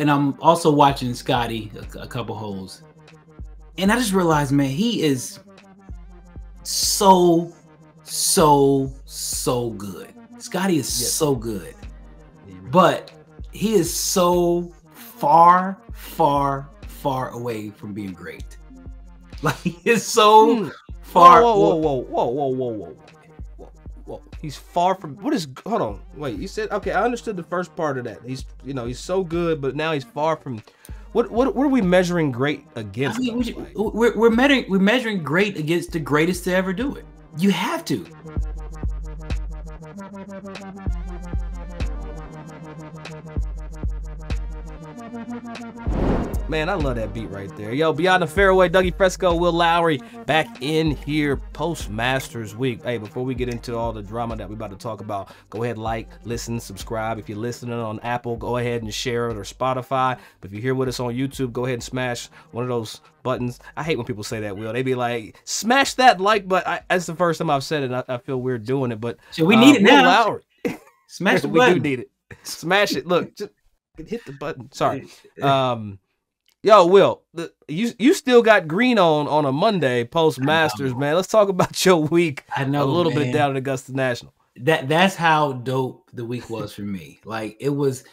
and I'm also watching Scottie a couple holes, and I just realized, man, he is so good. Scottie is so good, but he is so far away from being great. Like, he is so far. Whoa. He's far from. What is? Hold on. Wait. You said, okay. I understood the first part of that. He's so good, but now he's far from. What are we measuring great against? I mean, we're measuring great against the greatest to ever do it. You have to. Man, I love that beat right there. Yo, Beyond the Fairway, Dougie Fresco, Will Lowery, back in here post-Masters week. Hey, before we get into all the drama that we're about to talk about, go ahead, like, listen, subscribe. If you're listening on Apple, go ahead and share it, or Spotify. But if you're here with us on YouTube, go ahead and smash one of those buttons. I hate when people say that, Will. They be like, smash that like button. That's the first time I've said it, and I feel weird doing it. But so we need it now. Lowery. Smash the button. We do need it. Smash it. Look, just hit the button. Sorry. Yo, Will, you still got green on a Monday post Masters, man. Let's talk about your week. I know, a little man. bit down at Augusta National. That's how dope the week was for me. Like, it was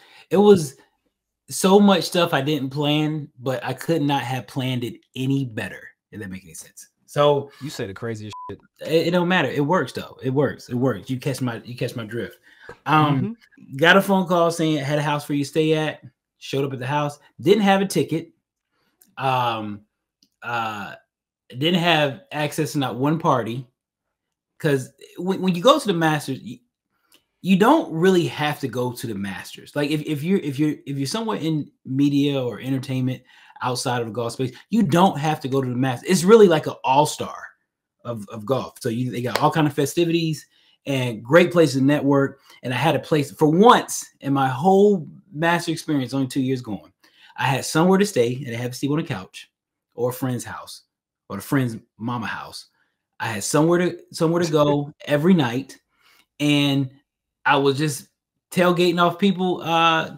so much stuff I didn't plan, but I could not have planned it any better. If that makes any sense. So you say the craziest shit. It don't matter. It works though. It works. You catch my drift. Got a phone call saying I had a house for you to stay at. Showed up at the house. Didn't have a ticket. Didn't have access to not one party, because when you go to the Masters, you don't really have to go to the Masters. Like, if you're somewhere in media or entertainment outside of the golf space, you don't have to go to the Masters. It's really like an all-star of golf. So they got all kind of festivities and great places to network. And I had a place for once in my whole Master experience, only 2 years going, I had somewhere to stay, and I had to sleep on a couch or a friend's house or the friend's mama house. I had somewhere to go every night, and I was just tailgating off people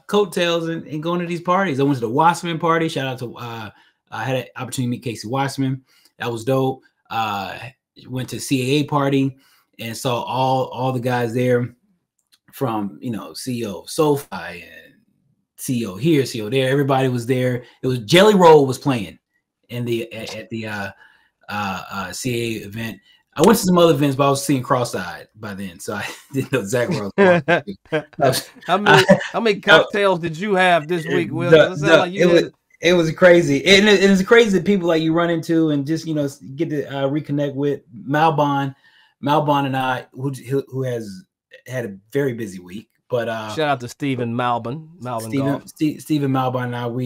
coattails and going to these parties. I went to the Wasserman party. Shout out to I had an opportunity to meet Casey Wasserman. That was dope. Went to CAA party and saw all the guys there, from CEO of SoFi and CEO here, CEO there. Everybody was there. It was Jelly Roll was playing at the CAA event. I went to some other events, but I was seeing cross-eyed by then, so I didn't know exactly where I was going. How many cocktails did you have this week, Will? It was crazy. And it's crazy that people like you run into and just get to reconnect with Malbon and I, who has had a very busy week. But shout out to Stephen Malbon. Stephen Malbon and I,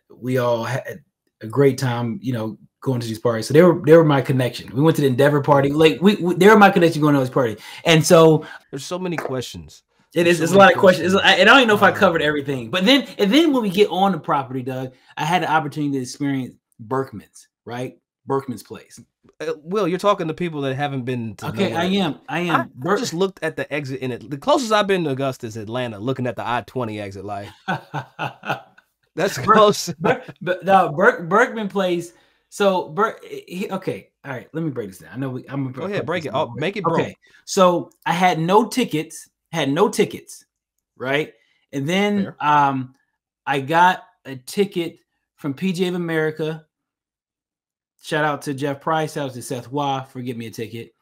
we all had a great time, going to these parties. So they were my connection. We went to the Endeavor party. Like they were my connection going to this party. And so there's so many questions. It's a lot of questions. And I don't even know if I covered everything. But then when we get on the property, Doug, I had the opportunity to experience Berkman's place. Will, you're talking to people that haven't been to Okay, nowhere. I am. I just looked at the exit in it. The closest I've been to Augusta is Atlanta, looking at the I-20 exit. Like, that's close. Berkman Place. So, okay, all right. Let me break this down. I know I'm gonna go ahead, break it. Make it broke. Okay, so I had no tickets. Right, and then I got a ticket from PGA of America. Shout out to Jeff Price. Shout out to Seth Waugh for getting me a ticket.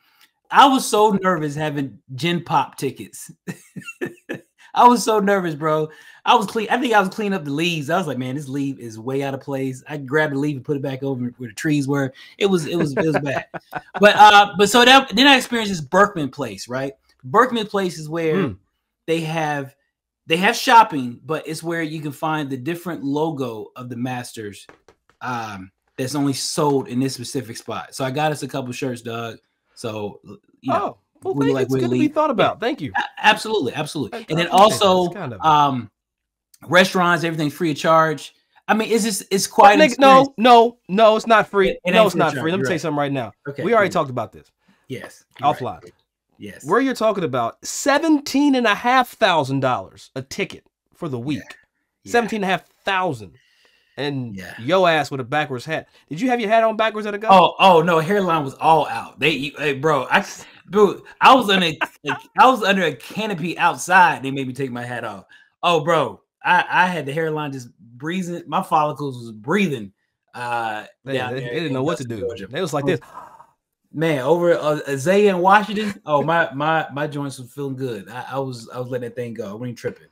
I was so nervous having Gen Pop tickets. I was so nervous, bro. I think I was cleaning up the leaves. I was like, man, this leaf is way out of place. I grabbed the leaf and put it back over where the trees were. It was bad. But so then I experienced this Berkman Place, right? Berkman Place is where they have shopping, but it's where you can find the different logo of the Masters that's only sold in this specific spot. So I got us a couple shirts, Doug. So well, it's good to be thought about. Yeah. Thank you. Absolutely. And then also restaurants, everything's free of charge. I mean, it's quite no, it's not free. It's not free. Let me tell you something right now. Okay. We already talked about this. Yes. Offline. Right. Yes. Where you're talking about $17,500 a ticket for the week. Yeah. 17,500. And yeah. yo ass with a backwards hat. Did you have your hat on backwards at Augusta? Oh no, hairline was all out. Hey, bro, I was under a canopy outside. They made me take my hat off. Oh, bro, I had the hairline just breathing. My follicles was breathing. They didn't know what to do. Georgia. They was like this. Man, over Isaiah in Washington. Oh, my joints was feeling good. I was letting that thing go. I wasn't tripping.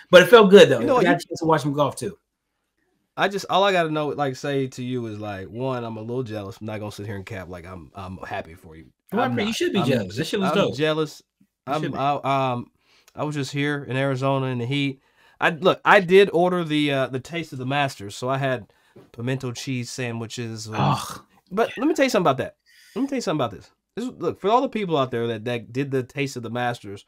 But it felt good though. I got a chance to watch some golf too. All I gotta know, like, say to you is like, one, I'm a little jealous. I'm not gonna sit here and cap like I'm happy for you. You should be jealous. This shit was dope. I'm jealous. I was just here in Arizona in the heat. I did order the Taste of the Masters, so I had pimento cheese sandwiches. But let me tell you something about that. Let me tell you something about this. Look, for all the people out there that did the Taste of the Masters,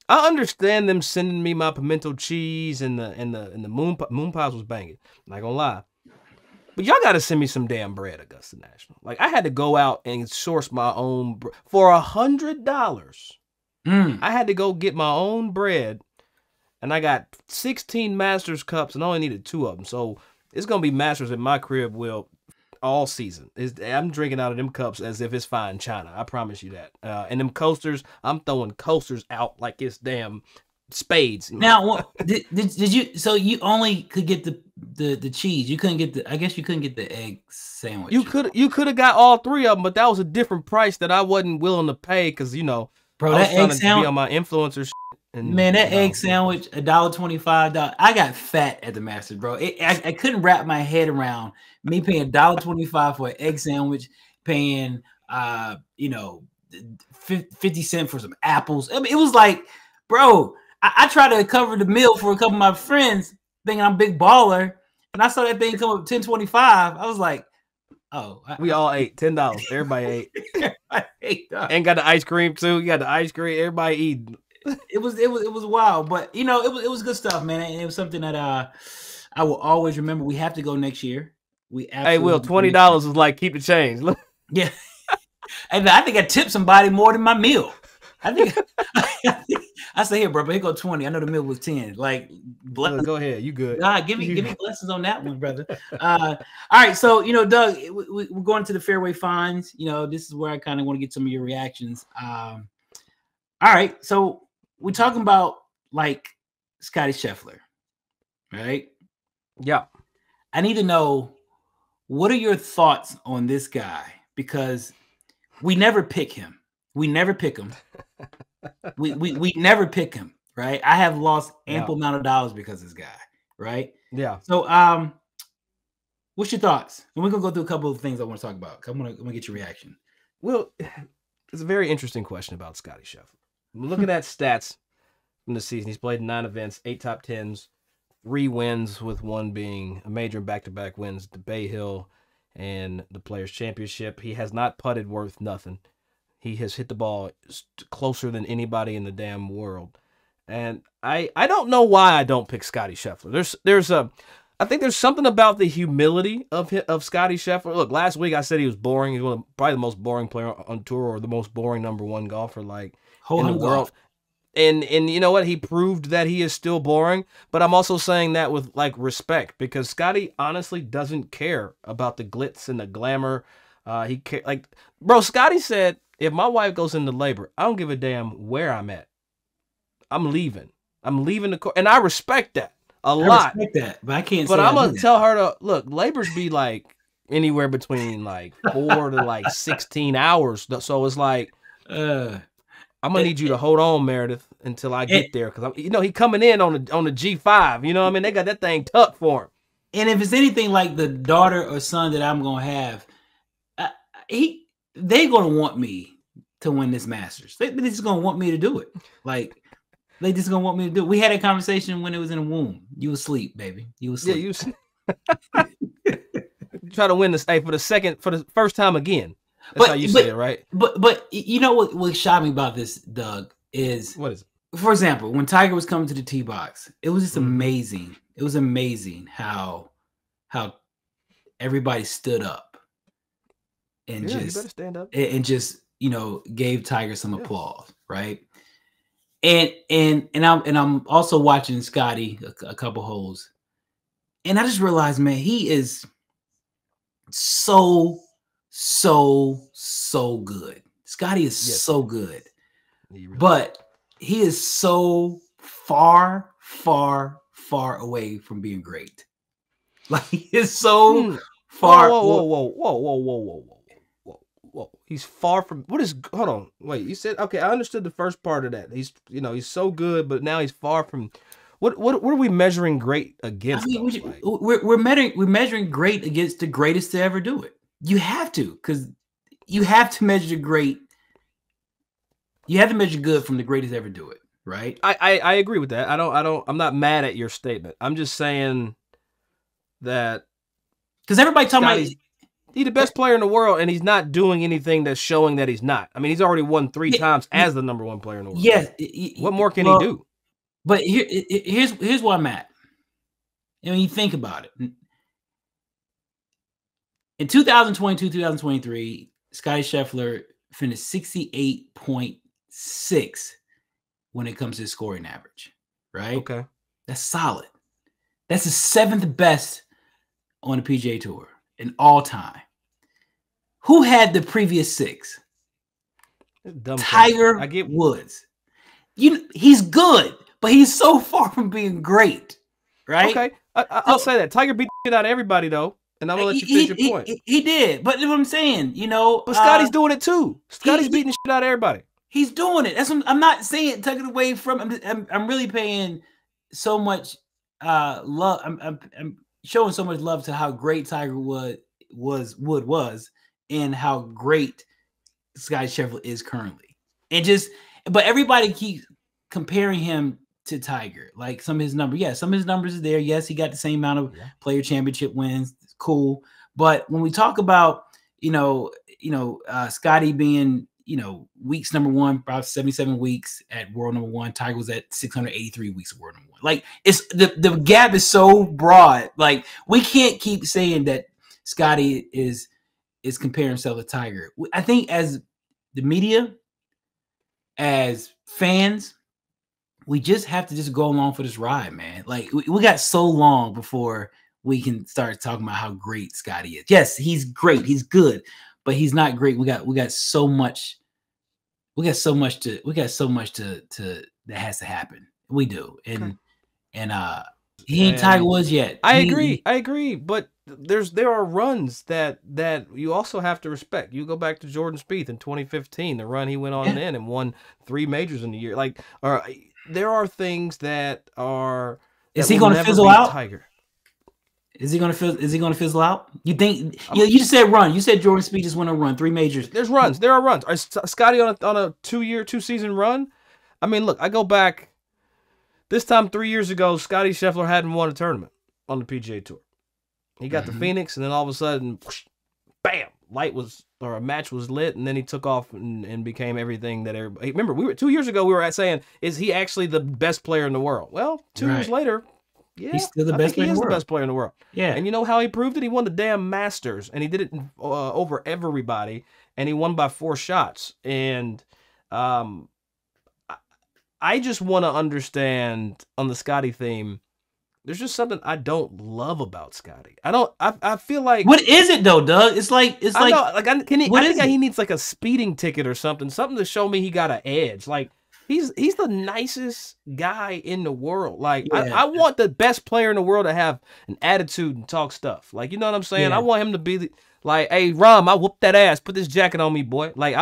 I understand them sending me my pimento cheese and the moon pies was banging. Not gonna lie, but y'all gotta send me some damn bread, Augusta National. Like, I had to go out and source my own for $100. I had to go get my own bread, and I got 16 Masters cups, and I only needed 2 of them. So it's gonna be Masters in my crib all season. I'm drinking out of them cups as if it's fine china. I promise you that. And them coasters, I'm throwing coasters out like it's damn spades. Now, did you? So you only could get the cheese. You couldn't get I guess you couldn't get the egg sandwich. You could have got all 3 of them, but that was a different price that I wasn't willing to pay because bro, I was trying to be on my influencer. Man, that egg sandwich, $1.25. I got fat at the Masters, bro. I couldn't wrap my head around me paying $1.25 for an egg sandwich, paying 50 cents for some apples. I mean, it was like, bro, I tried to cover the meal for a couple of my friends, thinking I'm a big baller, and I saw that thing come up $10.25. I was like, we all ate $10. Everybody ate. Everybody ate. And got the ice cream too. You got the ice cream. Everybody eating. It was wild, but it was good stuff, man. And it was something that I will always remember. We have to go next year. Hey, Will, $20 was like, keep the change. Look. Yeah, and I think I tipped somebody more than my meal. I think I say, here, bro, but here go 20. I know the meal was 10. Like, go ahead, you good? God, give me blessings on that one, brother. All right, so Doug, we're going to the Fairway Finds. This is where I kind of want to get some of your reactions. All right, so we're talking about like Scottie Scheffler, right? Yeah. I need to know, what are your thoughts on this guy? Because we never pick him. We never pick him. we never pick him, right? I have lost ample amount of dollars because of this guy, right? Yeah. So, what's your thoughts? And we're gonna go through a couple of things I want to talk about. I'm gonna get your reaction. Well, it's a very interesting question about Scottie Scheffler. I'm looking at stats from the season. He's played 9 events, 8 top 10s, 3 wins, with 1 being a major and back-to-back wins, the Bay Hill and the Players Championship. He has not putted worth nothing. He has hit the ball closer than anybody in the damn world. And I don't know why I don't pick Scottie Scheffler. I think there's something about the humility of Scottie Scheffler. Look, last week I said he was boring. He's probably the most boring player on tour, or the most boring #1 golfer in the world. And you know what? He proved that he is still boring. But I'm also saying that with respect, because Scottie honestly doesn't care about the glitz and the glamour. Scottie said, if my wife goes into labor, I don't give a damn where I'm at. I'm leaving. I'm leaving the court. And I respect that a lot. I respect that, but I can't But I'm going to tell her to, look, labors be anywhere between 4 to 16 hours. So it's I'm going to need you to hold on, Meredith, until I get there. Because, he coming in on the G5. You know what I mean? They got that thing tucked for him. And if it's anything like the daughter or son that I'm going to have, they're going to want me to win this Masters. They're just going to want me to do it. They just going to want me to do it. We had a conversation when it was in the womb. You was asleep, baby. You was asleep. Yeah, you try to win this for the first time again. That's how you say it, right? But you know what shocked me about this, Doug, is what is it? For example, when Tiger was coming to the tee box, it was just amazing. It was amazing how everybody stood up and you better stand up and just gave Tiger some applause, right? And I'm also watching Scottie a couple holes, and I just realized, man, he is so good. Scottie is so good, but he is so far away from being great. Like, he is so far. Whoa. He's far from hold on. Wait, you said, okay, I understood the first part of that. He's so good, but now he's far from what are we measuring great against? I mean, we're measuring great against the greatest to ever do it. You have to, because you have to measure great. You have to measure good from the greatest to ever do it, right? I agree with that. I'm not mad at your statement. I'm just saying that because everybody talking about he's the best player in the world, and he's not doing anything that's showing that he's not. I mean, he's already won 3 times as the #1 player in the world. Yes. What more can he do? But here's where I'm at. And when you think about it, in 2022, 2023, Scottie Scheffler finished 68.6 when it comes to his scoring average, right? Okay. That's solid. That's the 7th best on the PGA Tour in all time. Who had the previous 6? Tiger Woods. He's good, but he's so far from being great, right? Okay, I'll say that. Tiger beat the shit out of everybody, though, and I'm going to let you finish your point. He did, but what I'm saying, But Scottie's doing it, too. Scottie's beating the shit out of everybody. He's doing it. I'm not saying take it away from him. I'm really paying so much love. I'm showing so much love to how great Tiger Wood was and how great Scottie Scheffler is currently. But everybody keeps comparing him to Tiger. Like, some of his numbers. Yeah, some of his numbers are there. Yes, he got the same amount of player championship wins. It's cool. But when we talk about, Scottie being, weeks #1, about 77 weeks at world #1. Tiger was at 683 weeks of world #1. Like, it's the gap is so broad. Like, we can't keep saying that Scottie is comparing himself to Tiger. I think as the media, as fans, we just have to just go along for this ride, man. Like, we got so long before we can start talking about how great Scottie is. Yes, he's great. He's good, but he's not great. We got so much that has to happen. We do. And he ain't Tiger Woods yet. I agree. But there are runs that you also have to respect. You go back to Jordan Spieth in 2015, the run he went on then and won 3 majors in a year. Like, there are things that are. Is he going to fizzle out? Tiger. Is he going to fizzle out? You think? You just said run. You said Jordan Spieth just went on a run, 3 majors. There's runs. There are runs. Is Scottie on a 2-season run? I mean, look, I go back. This time 3 years ago, Scottie Scheffler hadn't won a tournament on the PGA Tour. He got to Phoenix, and then all of a sudden, whoosh, bam! A match was lit, and then he took off and became everything that everybody. Remember, 2 years ago we were saying, is he actually the best player in the world? Well, 2 years later, yeah, he's still the best player in the world. He is the best player in the world. Yeah, and you know how he proved it? He won the damn Masters, and he did it over everybody, and he won by 4 shots. And I just want to understand on the Scottie theme. There's just something I don't love about Scottie. I feel like. What is it though, Doug? I think he needs like a speeding ticket or something to show me he got an edge. Like, he's the nicest guy in the world. Like, I want the best player in the world to have an attitude and talk stuff. Like, you know what I'm saying? I want him to be like, hey, Rom, I whooped that ass. Put this jacket on me, boy. Like,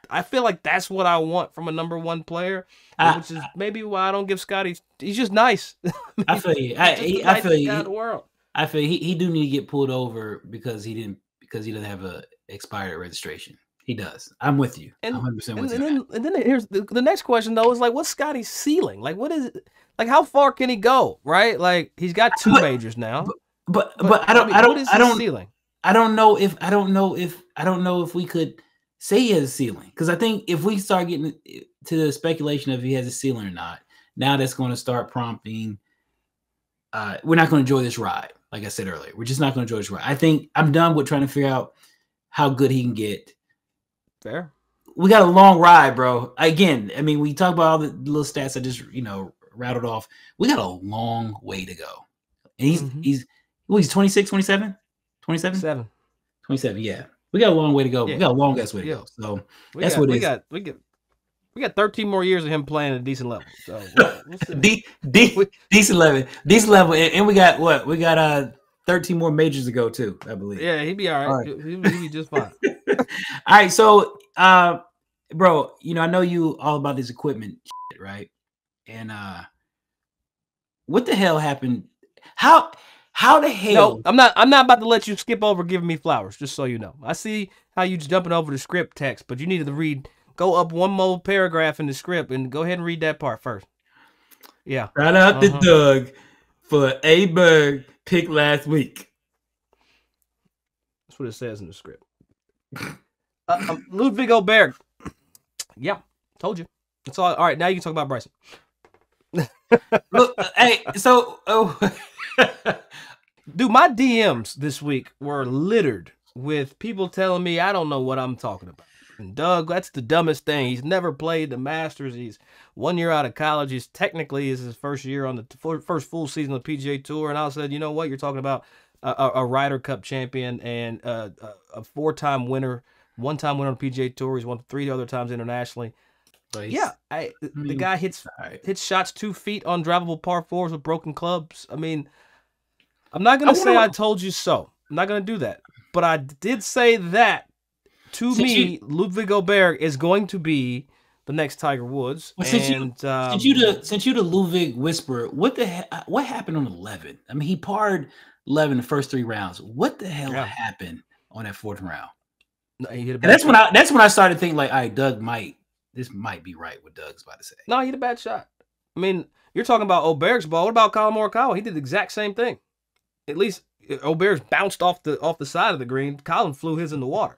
I feel like that's what I want from a #1 player. Which is maybe why I don't give Scottie. He's just nice. I feel you. I feel you. I feel he do need to get pulled over because he doesn't have a expired registration. He does. I'm with you. 100% with you. And then here's the next question though is like, what's Scottie's ceiling? Like, what is it? Like, how far can he go? Right? Like, he's got 2 majors now. But I don't ceiling? I don't know if we could say he has a ceiling, because I think if we start getting to the speculation of if he has a ceiling or not, now that's going to start prompting. We're not going to enjoy this ride, like I said earlier. We're just not going to enjoy this ride. I think I'm done with trying to figure out how good he can get. Fair. we got a long ride, bro. Again, I mean, we talk about all the little stats I just rattled off. We got a long way to go. And he's 26, 27? 27? 27, yeah. We got a long way to go. Yeah. We got a long ass way to go. So that's what it is. We got 13 more years of him playing at a decent level. So decent level. And we got what? We got 13 more majors to go too, I believe. Yeah, he'd be all right. He'd be just fine. All right, so bro, I know you all about this equipment shit, right? And what the hell happened? How the hell? No, I'm not about to let you skip over giving me flowers, just so you know. I see how you jumping over the script text, but you needed to go up one more paragraph in the script and go ahead and read that part first. Yeah. Shout out to Doug for Aberg pick last week. That's what it says in the script. Ludvig Aberg. Yeah, told you. That's all. All right, now you can talk about Bryson. Look, hey, so dude, my DMs this week were littered with people telling me I don't know what I'm talking about. And Doug, that's the dumbest thing. He's never played the Masters. He's 1 year out of college. He's technically is his first year on the first full season of the PGA Tour. And I said, you know what? You're talking about a Ryder Cup champion and a 4-time winner, 1-time winner on the PGA Tour. He's won 3 other times internationally. But yeah, the guy hits shots 2 feet on drivable par 4s with broken clubs. I mean, I'm not going to say I told you so. I'm not going to do that. But I did say that, to me, Ludvig Aberg is going to be the next Tiger Woods. Well, since you the Ludvig whisperer, what happened on 11? I mean, he parred 11 the first 3 rounds. What the hell happened on that 4th round? No, he hit a and that's when I started thinking like, all right, this might be right what Doug's about to say. No, he hit a bad shot. I mean, you're talking about Aberg's ball. What about Colin Morikawa? He did the exact same thing. At least Aberg's bounced off the side of the green. Colin flew his in the water.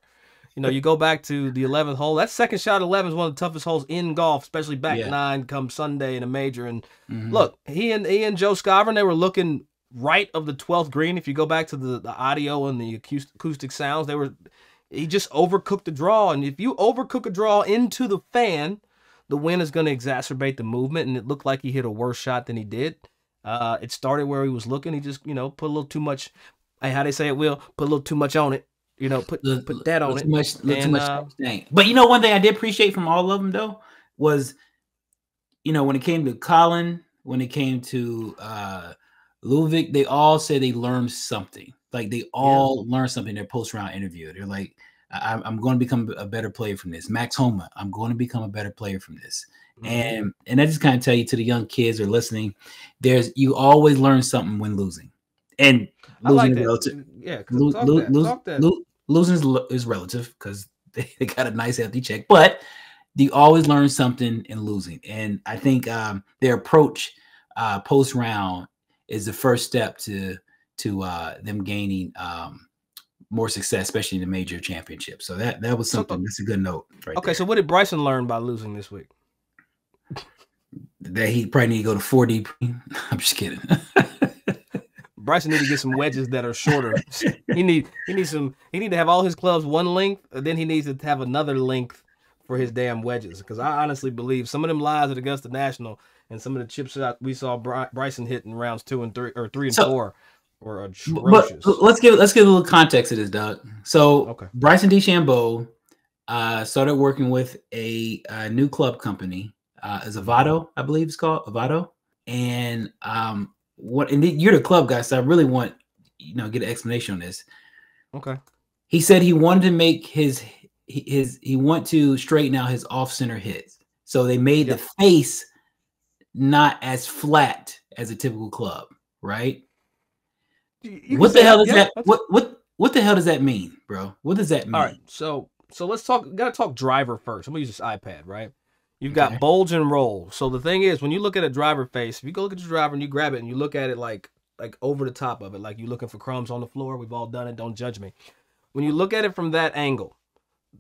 You go back to the 11th hole. That second shot 11 is one of the toughest holes in golf, especially back 9 come Sunday in a major. And look, he and Joe Scavron, they were looking right of the 12th green. If you go back to the audio and the acoustic sounds, he just overcooked the draw. And if you overcook a draw into the fan, the wind is going to exacerbate the movement. And it looked like he hit a worse shot than he did. It started where he was looking. He just, put a little too much. Hey, how they say it, Will? Put a little too much on it. Put that on it. Too much. But one thing I did appreciate from all of them though was, when it came to Colin, when it came to Ludvig, they all said they learned something. Like they all learned something in their post-round interview. They're like, I'm going to become a better player from this. Max Homa, I'm going to become a better player from this. And I just kind of tell you to the young kids who are listening, you always learn something when losing. And losing is relative. Yeah, losing is relative because they got a nice healthy check. But you always learn something in losing. And I think their approach post-round is the first step to them gaining more success, especially in the major championship. So that was something. That's a good note. Okay, so what did Bryson learn by losing this week? That he probably need to go to 4D. I'm just kidding. Bryson need to get some wedges that are shorter. He need to have all his clubs one length, and then he needs to have another length for his damn wedges. Because I honestly believe some of them lies at Augusta National and some of the chips that we saw Bryson hit in rounds 2 and 3 or 3 and 4 were atrocious. But let's give a little context to this, Doug. So Bryson DeChambeau started working with a new club company. Is Avado, I believe it's called Avado, and you're the club guy, so I really want get an explanation on this. Okay. He said he wanted to make he want to straighten out his off center hits, so they made the face not as flat as a typical club, right? What the hell does that? What the hell does that mean, bro? What does that mean? All right, so let's talk. Gotta talk driver first. I'm gonna use this iPad, right? You've got bulge and roll. So the thing is, when you look at a driver face, if you go look at your driver and you grab it and you look at it like over the top of it, like you're looking for crumbs on the floor, we've all done it, don't judge me. When you look at it from that angle,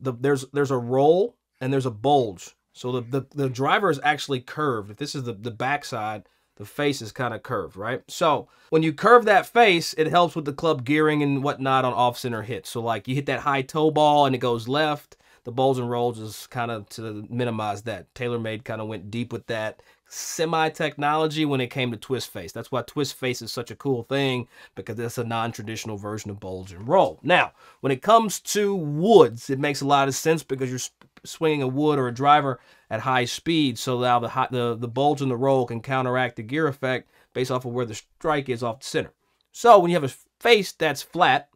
there's a roll and there's a bulge. So the driver is actually curved. If this is the backside, the face is kind of curved, right? So when you curve that face, it helps with the club gearing and whatnot on off-center hits. So like you hit that high toe ball and it goes left, The Bulging Rolls is kind of to minimize that. TaylorMade kind of went deep with that semi-technology when it came to twist face. That's why twist face is such a cool thing, because it's a non-traditional version of Bulging Roll. Now, when it comes to woods, it makes a lot of sense because you're swinging a wood or a driver at high speed, so now the bulge in the roll can counteract the gear effect based off of where the strike is off the center. So when you have a face that's flat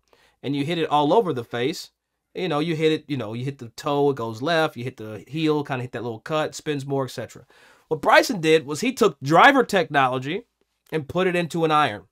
and you hit it all over the face, you hit it, you hit the toe, it goes left, you hit the heel, kind of hit that little cut, spins more, etc. What Bryson did was he took driver technology and put it into an iron.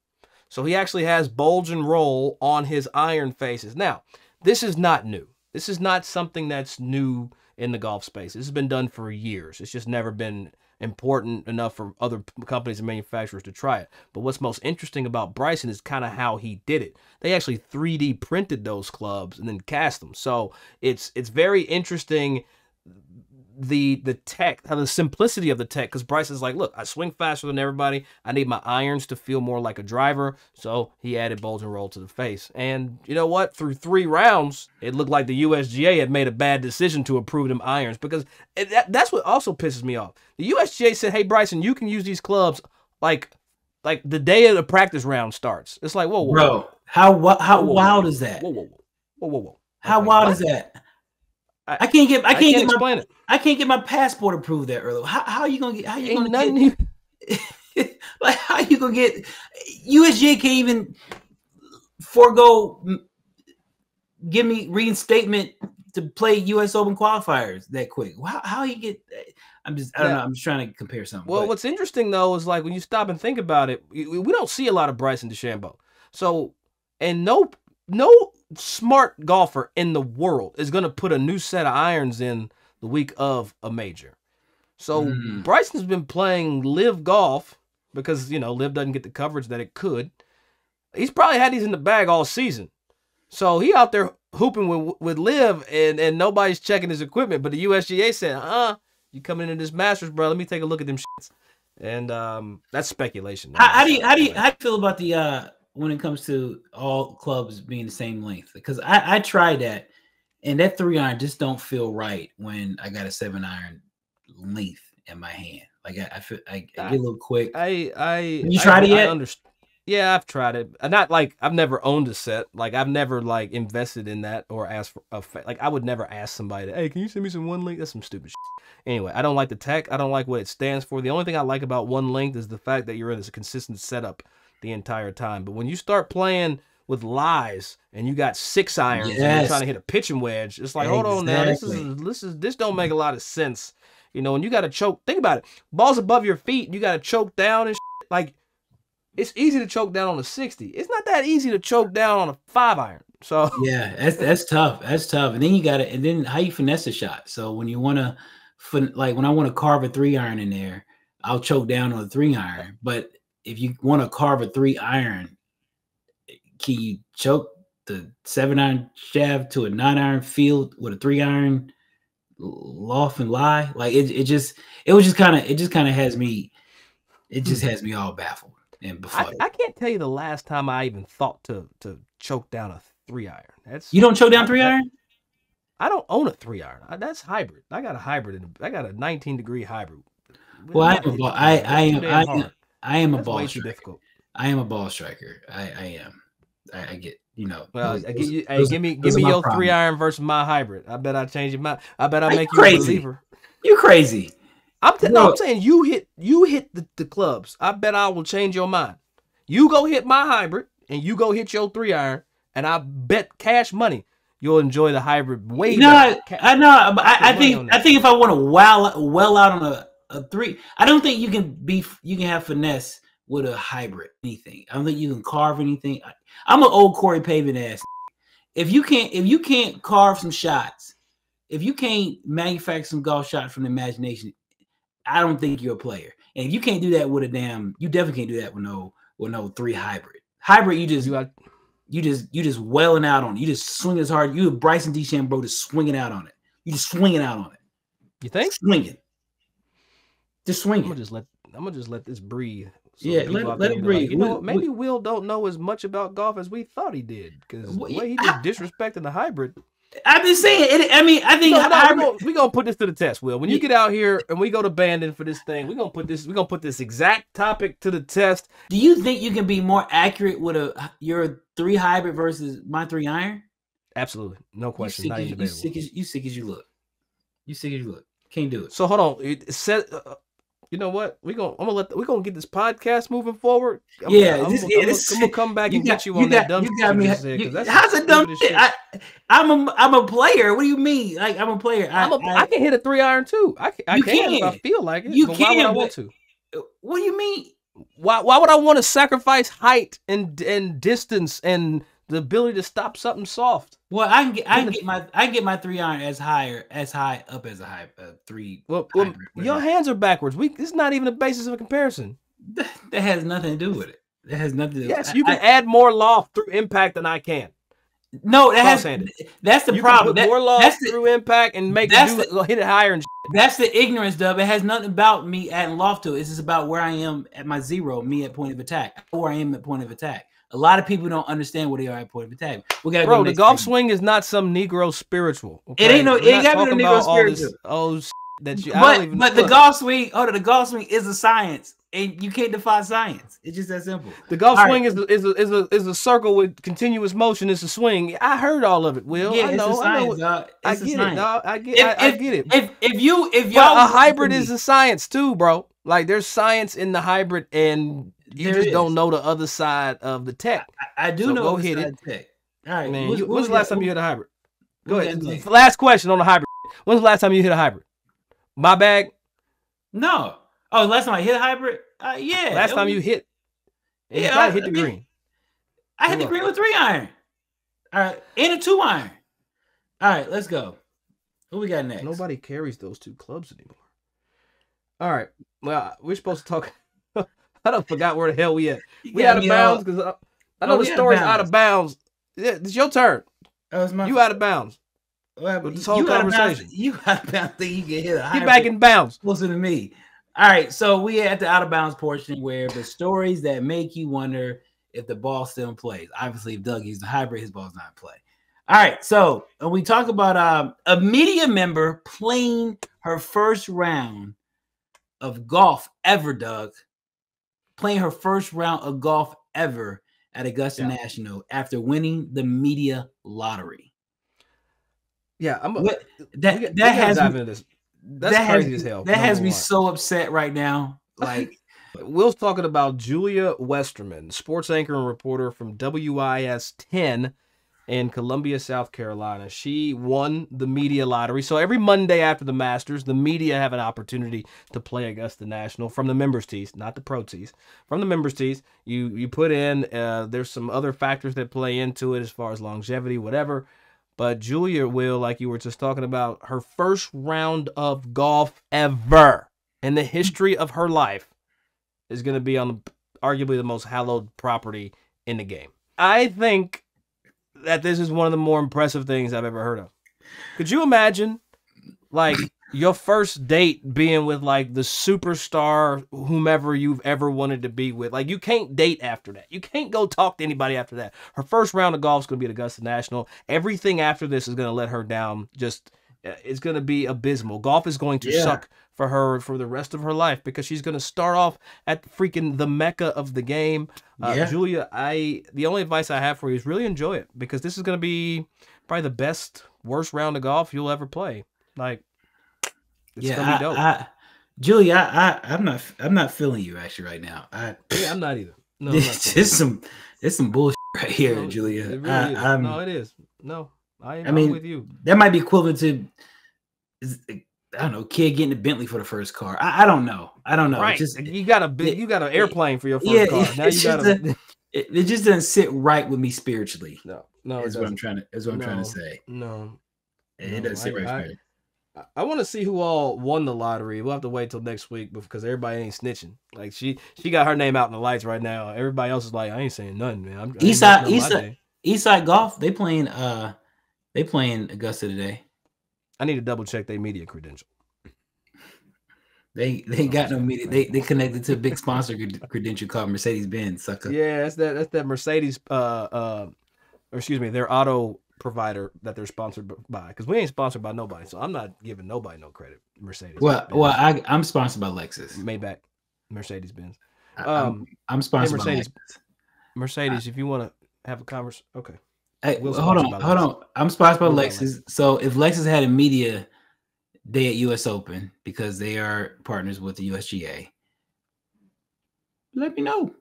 So he actually has bulge and roll on his iron faces. Now, this is not new. This is not something that's new in the golf space. This has been done for years. It's just never been important enough for other companies and manufacturers to try it. But what's most interesting about Bryson is kind of how he did it. They actually 3D printed those clubs and then cast them. So it's very interesting, the tech, how the simplicity of the tech, because Bryson's like, look, I swing faster than everybody. I need my irons to feel more like a driver. So he added bulge and roll to the face. And you know what? Through 3 rounds, it looked like the USGA had made a bad decision to approve them irons, because that's what also pisses me off. The USGA said, hey, Bryson, you can use these clubs like the day of the practice round starts. It's like, whoa, bro, how wild is that? Whoa. How wild is that? I can't get my passport approved that early. How you gonna get? How you gonna get? Like, how you gonna get? USGA can't even forego give me reinstatement to play U.S. Open qualifiers that quick. How you get? I don't know. I'm just trying to compare something. Well, what's interesting though is, like, when you stop and think about it, we don't see a lot of Bryson DeChambeau. So, and no smart golfer in the world is going to put a new set of irons in the week of a major. So Bryson's been playing live golf because, live doesn't get the coverage that it could. He's probably had these in the bag all season. So he out there hooping with live, and nobody's checking his equipment. But the USGA said, you coming into this Masters, bro, let me take a look at them shits. And that's speculation. How do you feel about the when it comes to all clubs being the same length? Because I tried that, and that 3-iron just don't feel right when I got a 7-iron length in my hand. Like I feel I get a little quick. You tried it yet? Yeah, I've tried it. Not like I've never owned a set. Like I've never like invested in that or asked for I would never ask somebody, hey, can you send me some one length? That's some stupid shit. Anyway, I don't like the tech. I don't like what it stands for. The only thing I like about one length is the fact that you're in this consistent setup the entire time. But when you start playing with lies and you got 6 irons and you're trying to hit a pitching wedge, it's like, hold on now, this don't make a lot of sense. And you got to choke. Think about it. Ball's above your feet. You got to choke down and shit. Like, it's easy to choke down on a 60. It's not that easy to choke down on a 5-iron. So yeah, that's tough. That's tough. And then you got to, and then how you finesse a shot. So when you want to, like when I want to carve a 3-iron in there, I'll choke down on a 3-iron. But if you want to carve a 3-iron, can you choke the 7-iron shaft to a 9-iron field with a 3-iron loft and lie? Like it just kind of has me all baffled and befuddled. I can't tell you the last time I even thought to choke down a 3-iron. You don't choke down 3-iron? I don't own a 3-iron. That's hybrid. I got a hybrid. I got a 19-degree hybrid. Well, I am a ball striker. Difficult. I am a ball striker. I am. I get, Well, give me your 3-iron versus my hybrid. I bet I change your mind. I bet I make you a believer. You crazy. I'm saying you hit the clubs. I bet I will change your mind. You go hit my hybrid and you go hit your 3-iron, and I bet cash money you'll enjoy the hybrid way better. I know, but I think if I want to well out on a 3, I don't think you can have finesse with a hybrid anything. I don't think you can carve anything. I'm an old Corey Pavin ass. If you can't carve some shots, if you can't manufacture some golf shots from the imagination, I don't think you're a player. And if you can't do that with you definitely can't do that with no 3 hybrid. Hybrid, you just welling out on it. You just swing as hard. You and Bryson DeChambeau just swinging out on it. You just swinging out on it. You think? Swinging. Just swinging. I'm gonna just let this breathe. So yeah, let it breathe. Like, maybe Will don't know as much about golf as we thought he did, because the way he just disrespecting the hybrid. I'm just saying. I think we're gonna put this to the test, Will. When you get out here and we go to Bandon for this thing, we're gonna put this exact topic to the test. Do you think you can be more accurate with your 3 hybrid versus my 3 iron? Absolutely, no question. Not even debatable. You sick as you look. You sick as you look. Can't do it. So hold on. It said, you know what? We're gonna get this podcast moving forward. I'm gonna come back and get you on that dumb shit. You got me. How's it dumb shit? I'm a player. What do you mean? Like, I'm a player. I can hit a 3 iron too. I can if I feel like it. But why would I want to? What do you mean? Why would I want to sacrifice height and distance and the ability to stop something soft? Well, I can get my 3 iron as high up as a 3. Well, your hands are backwards. It's not even a basis of a comparison. That has nothing to do with it. That has nothing to do. Yes, you can add more loft through impact than I can. No, that's the problem. Can put more loft through impact and make it hit it higher and shit. That's the ignorance, Dub. It has nothing about me adding loft to it. It's just about where I am at my 0, me at point of attack, where I am at point of attack. A lot of people don't understand where they are at point of attack. Bro, the golf swing is not some Negro spiritual. Okay? It ain't no. It got no Negro spiritual. But the golf swing. The golf swing is a science, and you can't defy science. It's just that simple. The golf swing is a circle with continuous motion. It's a swing. I heard all of it. Will yeah, I know? It's a science, I get it, dog. I get it. If y'all, a hybrid is a science too, bro. Like, there's science in the hybrid, and you just don't know the other side of the tech. I do know the side of tech. All right, man. When's the last time you hit a hybrid? Go ahead. Last question on the hybrid. When's the last time you hit a hybrid? My bag? No. Oh, last time I hit a hybrid? Yeah. Last time you hit? Yeah, I hit the green. I hit the green with 3 iron. All right, and a 2 iron. All right, let's go. Who we got next? Nobody carries those 2 clubs anymore. All right. Well, we're supposed to talk. I don't forgot where the hell we at. We out of bounds because I know the story's out of bounds. Yeah, it's your turn. You out of bounds. With this whole conversation. You out of bounds. Think you can hit a hybrid. Get back in bounds. Listen to me. All right, so we at the out of bounds portion where the stories that make you wonder if the ball still in play. Obviously, if Doug used the hybrid, his ball's not in play. All right, so we talk about a media member playing her first round of golf ever, Doug. Playing her first round of golf ever at Augusta National after winning the media lottery. Yeah, that has me so upset right now. Like, Will's talking about Julia Westerman, sports anchor and reporter from WIS 10 in Columbia, South Carolina. She won the media lottery. So every Monday after the Masters, the media have an opportunity to play Augusta National from the members' tees, not the pro tees. From the members' tees, you put in, there's some other factors that play into it as far as longevity, whatever. But Julia, Will, like you were just talking about, her first round of golf ever in the history of her life is going to be on arguably the most hallowed property in the game. I think that this is one of the more impressive things I've ever heard of. Could you imagine, like, your first date being with, like, the superstar, whomever you've ever wanted to be with? Like, you can't date after that. You can't go talk to anybody after that. Her first round of golf is going to be at Augusta National. Everything after this is going to let her down. It's going to be abysmal. Golf is going to suck for her for the rest of her life because she's going to start off at the mecca of the game. Julia, the only advice I have for you is really enjoy it because this is going to be probably the worst round of golf you'll ever play. Like, it's gonna be dope. Julia, I'm not feeling you actually right now. I'm not either. No, it's some bullshit right here, Julia. It really is. No, it is. No, I'm with you. That might be equivalent to, I don't know, kid getting a Bentley for the first car. I don't know. Right. You got an airplane for your first car. Now you got it just doesn't sit right with me spiritually. No, is what I'm trying to say. No, it doesn't sit right with me. I want to see who all won the lottery. We'll have to wait till next week because everybody ain't snitching. Like, she got her name out in the lights right now. Everybody else is like, I ain't saying nothing, man. Eastside Golf, they playing Augusta today. I need to double check their media credential. They ain't got no media. They connected to a big sponsor credential called Mercedes-Benz, sucker. Yeah, that's that Mercedes. Their auto provider that they're sponsored by, because we ain't sponsored by nobody, so I'm not giving nobody no credit. Mercedes. Well, I'm sponsored by Lexus. Maybach, Mercedes Benz. I'm sponsored by Lexus. Mercedes, if you want to have a conversation, okay. Hey, hold on. I'm sponsored by Lexus. So if Lexus had a media day at U.S. Open, because they are partners with the USGA, let me know.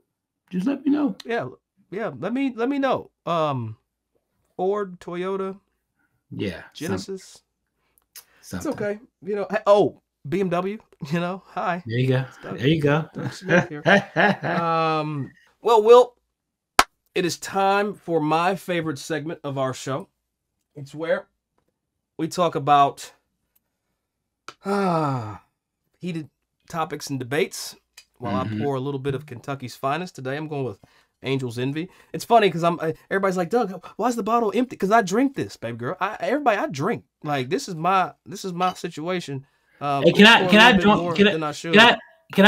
Just let me know. Yeah. Let me know. Ford, Toyota, Genesis. Something. It's okay. You know. Oh, BMW. You know. Hi. There you go. Well, Will, it is time for my favorite segment of our show. It's where we talk about heated topics and debates while I pour a little bit of Kentucky's finest. Today I'm going with Angel's Envy. It's funny because everybody's like, Doug, why's the bottle empty? Because I drink this, baby girl. I drink. Like, this is my situation. Hey, can I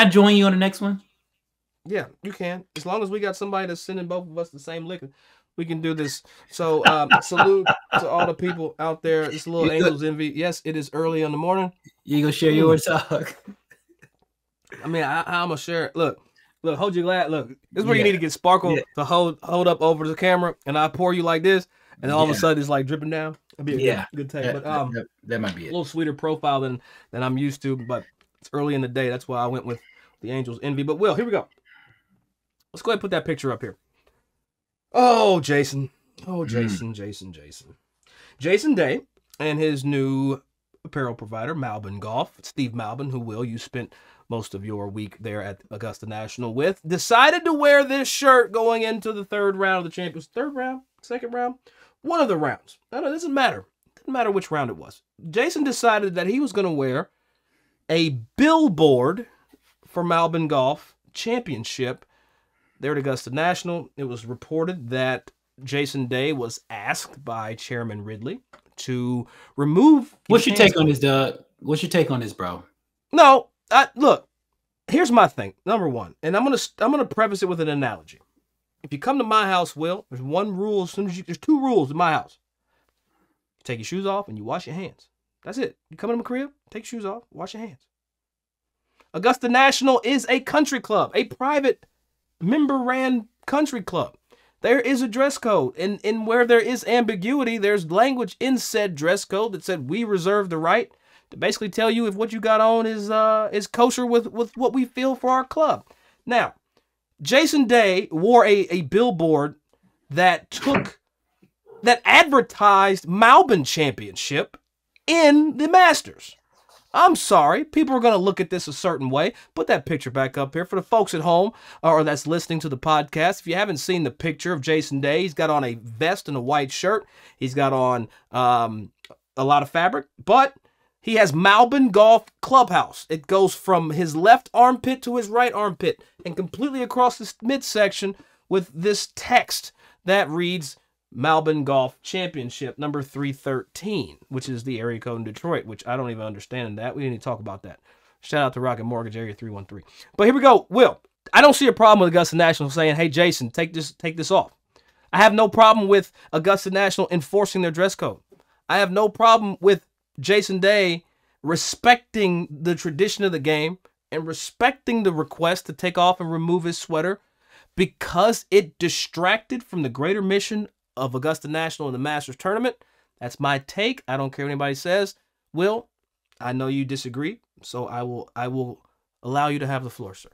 join you on the next one? Yeah, you can. As long as we got somebody that's sending both of us the same liquor, we can do this. So salute to all the people out there. It's a little Angel's Envy. Yes, it is early in the morning. You gonna share yours, talk? I mean, I'm gonna share it. Look, hold your glass. Look, this is where you need to get Sparkle to hold up over the camera, and I pour you like this, and all of a sudden it's like dripping down. It'd be a good take. But that might be it. A little sweeter profile than I'm used to, but it's early in the day. That's why I went with the Angel's Envy. But Will, here we go. Let's go ahead and put that picture up here. Oh, Jason. Oh, Jason. Jason Day and his new apparel provider, Malbon Golf. Steve Malbon, who, Will, you spent most of your week there at Augusta National with, decided to wear this shirt going into the third round of the Champions. Third round? Second round? One of the rounds. No, it doesn't matter. It doesn't matter which round it was. Jason decided that he was going to wear a billboard for Malbon Golf Championship there at Augusta National. It was reported that Jason Day was asked by Chairman Ridley to remove. What's your take on this, Doug? What's your take on this, bro? No, look. Here's my thing. Number one, and I'm gonna preface it with an analogy. If you come to my house, Will, there's one rule. There's two rules in my house. You take your shoes off and you wash your hands. That's it. You come into my crib, take your shoes off, wash your hands. Augusta National is a country club, a private member-ran country club. There is a dress code, and where there is ambiguity, there's language in said dress code that said we reserve the right to basically tell you if what you got on is kosher with what we feel for our club. Now, Jason Day wore a billboard that advertised Malbon Championship in the Masters. I'm sorry. People are going to look at this a certain way. Put that picture back up here for the folks at home or that's listening to the podcast. If you haven't seen the picture of Jason Day, he's got on a vest and a white shirt. He's got on a lot of fabric, but he has Malbon Golf Clubhouse. It goes from his left armpit to his right armpit and completely across this midsection with this text that reads Malbon Golf Championship number 313, which is the area code in Detroit, which I don't even understand that. We didn't even talk about that. Shout out to Rocket Mortgage Area 313. But here we go. Will, I don't see a problem with Augusta National saying, hey, Jason, take this off. I have no problem with Augusta National enforcing their dress code. I have no problem with Jason Day respecting the tradition of the game and respecting the request to take off and remove his sweater because it distracted from the greater mission of Augusta National in the Masters tournament. That's my take. I don't care what anybody says. Will, I know you disagree, so I will allow you to have the floor, sir.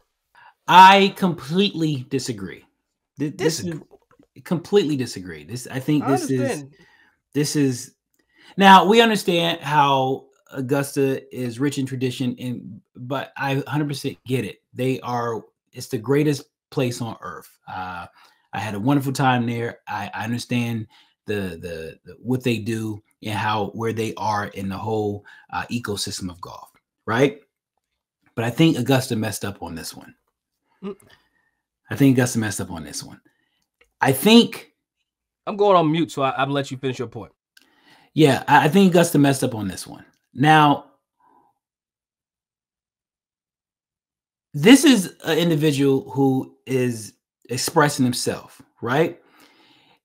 I completely disagree. Completely disagree. This is now we understand how Augusta is rich in tradition, but I 100% get it. It's the greatest place on earth. I had a wonderful time there. I understand the what they do and where they are in the whole ecosystem of golf, right? But I think Augusta messed up on this one. I think I'm going on mute, so I'll let you finish your point. Yeah, I think Augusta messed up on this one. Now, this is an individual who is expressing himself, right?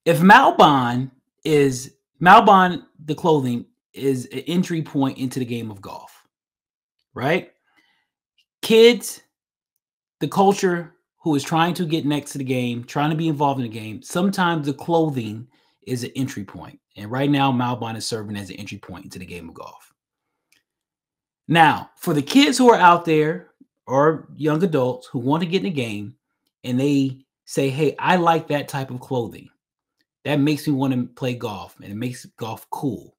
If Malbon is Malbon, the clothing, is an entry point into the game of golf, right? Kids, the culture who is trying to get next to the game, trying to be involved in the game, sometimes the clothing is an entry point. And right now, Malbon is serving as an entry point into the game of golf. Now, for the kids who are out there or young adults who want to get in the game and they say, hey, I like that type of clothing. That makes me want to play golf and it makes golf cool.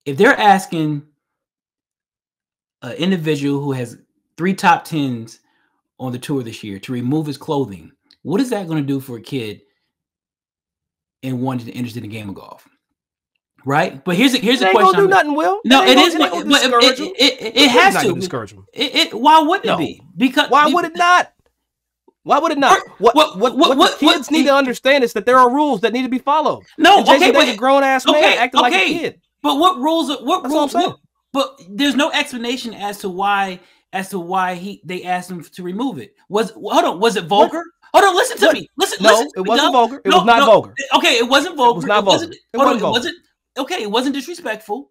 If they're asking an individual who has 3 top 10s on the tour this year to remove his clothing, what is that going to do for a kid and wanting to interested in the game of golf? Right? But here's a question. Gonna do nothing, Will. No, it is. It has to discourage them. Why wouldn't it be? Because why would it not? Why would it not? What kids need to understand is that there are rules that need to be followed. No, and Jason Day's a grown ass man acting like a kid. But what rules? What rules? But there's no explanation as to why they asked him to remove it. Was it vulgar? Hold on, listen to me. Listen. It wasn't vulgar. It was not vulgar. Okay, it wasn't vulgar. It was not vulgar. It wasn't disrespectful.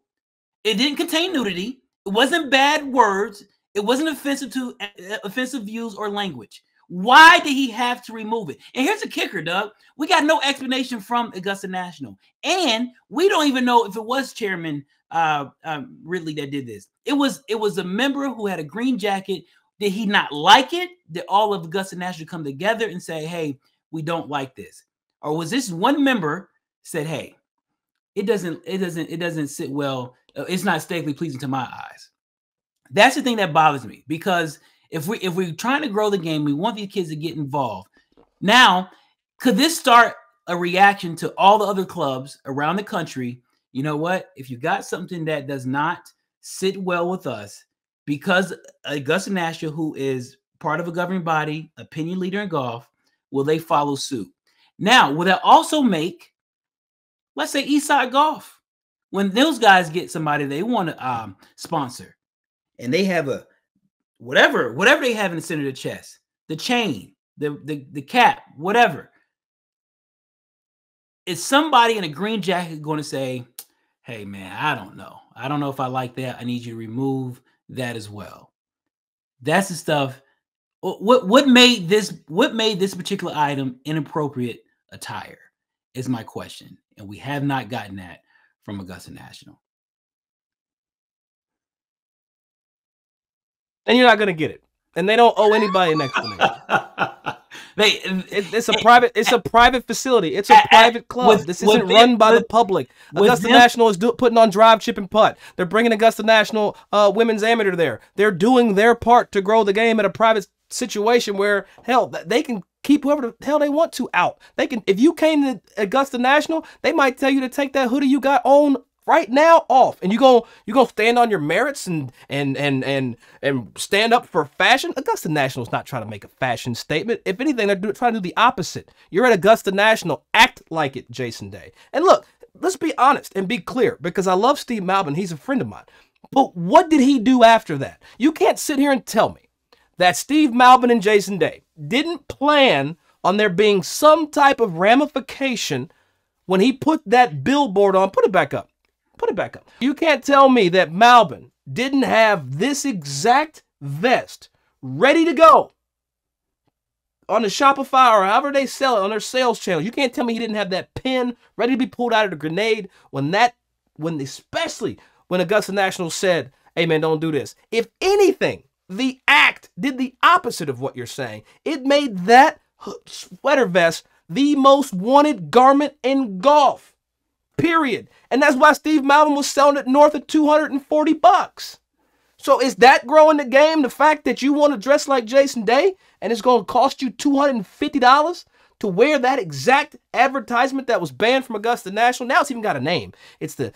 It didn't contain nudity. It wasn't bad words. It wasn't offensive views or language. Why did he have to remove it? And here's the kicker, Doug. We got no explanation from Augusta National. And we don't even know if it was Chairman Ridley that did this. It was a member who had a green jacket. Did he not like it? Did all of Augusta National come together and say, hey, we don't like this? Or was this one member said, hey, it doesn't sit well. It's not aesthetically pleasing to my eyes. That's the thing that bothers me, because if we're trying to grow the game, we want these kids to get involved. Now, could this start a reaction to all the other clubs around the country? You know what? If you got something that does not sit well with us, because Augusta National, who is part of a governing body, opinion leader in golf, will they follow suit? Now, will that also make, let's say, Eastside Golf, when those guys get somebody they want to sponsor, and they have a whatever they have in the center of the chest, the chain, the cap, whatever, is somebody in a green jacket going to say, hey man, I don't know if I like that. I need you to remove that as well. That's the stuff. What made this particular item inappropriate attire is my question, and we have not gotten that from Augusta National. And you're not going to get it. And they don't owe anybody an explanation. It's a private facility. It's a private club. This isn't run by the public. Augusta National is putting on drive, chip, and putt. They're bringing Augusta National women's amateur there. They're doing their part to grow the game at a private situation where, hell, they can keep whoever the hell they want to out. They can, if you came to Augusta National, they might tell you to take that hoodie you got on right now off, and you gonna stand on your merits and stand up for fashion. Augusta National's not trying to make a fashion statement. If anything, they're trying to do the opposite. You're at Augusta National. Act like it, Jason Day. And look, let's be honest and be clear, because I love Steve Malbon. He's a friend of mine. But what did he do after that? You can't sit here and tell me that Steve Malbon and Jason Day didn't plan on there being some type of ramification when he put that billboard on. Put it back up. Put it back up. You can't tell me that Malbon didn't have this exact vest ready to go on the Shopify or however they sell it on their sales channel. You can't tell me he didn't have that pin ready to be pulled out of the grenade especially when Augusta National said, hey man, don't do this. If anything, the act did the opposite of what you're saying. It made that sweater vest the most wanted garment in golf. Period. And that's why Steve Malbon was selling it north of $240. So is that growing the game? The fact that you want to dress like Jason Day and it's going to cost you $250 to wear that exact advertisement that was banned from Augusta National? Now it's even got a name. It's the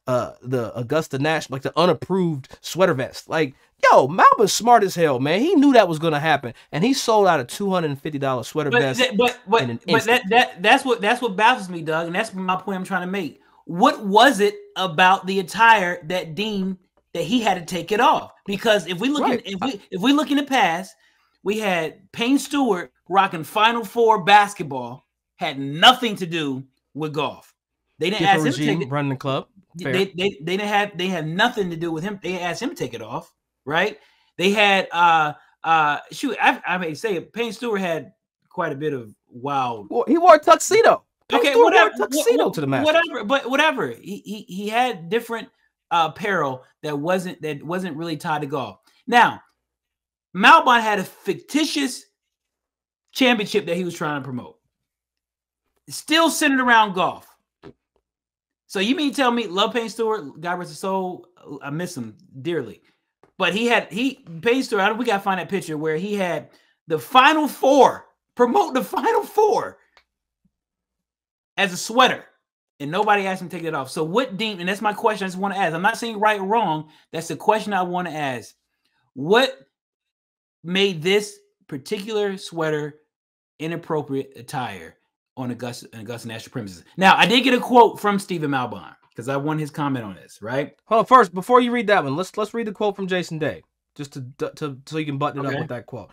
Augusta National, like the unapproved sweater vest. Like, yo, Malbon's smart as hell, man. He knew that was going to happen, and he sold out a $250 sweater vest. That's what baffles me, Doug, and that's my point I'm trying to make. What was it about the attire that deemed that he had to take it off? Because if we look if we look in the past, we had Payne Stewart rocking Final Four basketball, had nothing to do with golf. They didn't Different ask him to regime take it. running the club. Fair. They had nothing to do with him. They asked him to take it off, right? They had I may say Payne Stewart had quite a bit of wild. Well, he wore a tuxedo. Okay, Stewart whatever. Wore a tuxedo to the Masters. Whatever, but whatever. He had different apparel that wasn't really tied to golf. Now, Malbon had a fictitious championship that he was trying to promote, still centered around golf. So you mean tell me, love Payne Stewart, God rest his soul, I miss him dearly, but Payne Stewart. We gotta find that picture where he had the Final Four, promote the Final Four as a sweater, and nobody asked him to take it off. So what deemed, and that's my question I just want to ask. I'm not saying right or wrong. That's the question I want to ask. What made this particular sweater inappropriate attire on Augusta National premises? Now, I did get a quote from Stephen Malbon because I want his comment on this, right? Hold on, first, before you read that one, let's read the quote from Jason Day, just to so you can button it up with that quote.